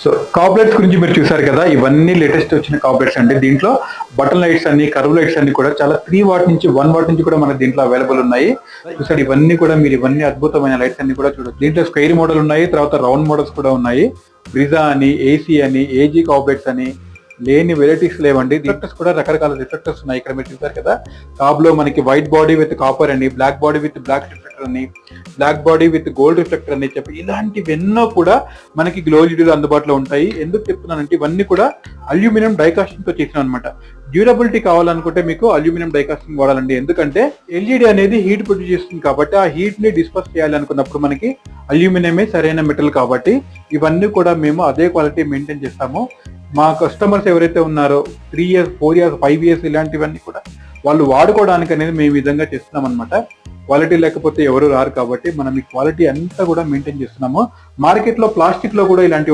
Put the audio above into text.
So కాబ్లెట్స్ గురించి మీరు చూసారు కదా, ఇవన్నీ లేటెస్ట్ వచ్చిన కాబ్లెట్స్ అండి. దీంట్లో బటన్ లైట్స్ అన్ని, కర్వ్ లైట్స్ అన్ని కూడా చాలా 3 వాట్ నుంచి 1 వాట్ నుంచి కూడా మనకి దీంట్లో అవైలబుల్ ఉన్నాయి. చూసారు ఇవన్నీ కూడా, మీరు ఇవన్నీ అద్భుతమైన లైట్స్ అన్ని కూడా చూడొచ్చు. దీంట్లో స్క్వేర్ మోడల్ ఉన్నాయి, తర్వాత రౌండ్ మోడల్స్ కూడా ఉన్నాయి. బ్రిజా అని, ఏసీ అని, ఏజీ కాబ్లెట్స్ అని, లేని వెరైటీస్ లేవండి. రిఫ్లెక్టర్స్ కూడా రకరకాల రిఫ్లెక్టర్స్ ఉన్నాయి. ఇక్కడ మీరు చూసారు కదా, టాప్ లో మనకి వైట్ బాడీ విత్ కాపర్ అని, black body with black reflector అని, black body with gold reflector అని చెప్పి ఇలాంటివి ఎన్నో కూడా మనకి గ్లో ఎల్ఈడీలు అందుబాటులో ఉంటాయి. ఎందుకు చెప్తున్నానంటే ఇవన్నీ కూడా అల్యూమినియం డైకాస్టింగ్ తో చేసినాం అనమాట. డ్యూరబిలిటీ కావాలనుకుంటే మీకు అల్యూమినియం డైకాస్టింగ్ వాడాలండి. ఎందుకంటే ఎల్ఈడి అనేది హీట్ ప్రొడ్యూస్ చేస్తుంది కాబట్టి ఆ హీట్ ని డిస్పర్స్ చేయాలి అనుకున్నప్పుడు మనకి అల్యూమినియమే సరైన మెటల్ కాబట్టి ఇవన్నీ కూడా మేము అదే క్వాలిటీ మెయింటైన్ చేస్తాము. మా కస్టమర్స్ ఎవరైతే ఉన్నారో 3 years, 4 years, 5 years ఇలాంటివన్నీ కూడా వాళ్ళు వాడుకోవడానికి అనేది మేము విధంగా చేస్తున్నాం అనమాట. క్వాలిటీ లేకపోతే ఎవరు రారు కాబట్టి మనం ఈ క్వాలిటీ అంతా కూడా మెయింటైన్ చేస్తున్నాము. మార్కెట్ లో ప్లాస్టిక్ లో కూడా ఇలాంటి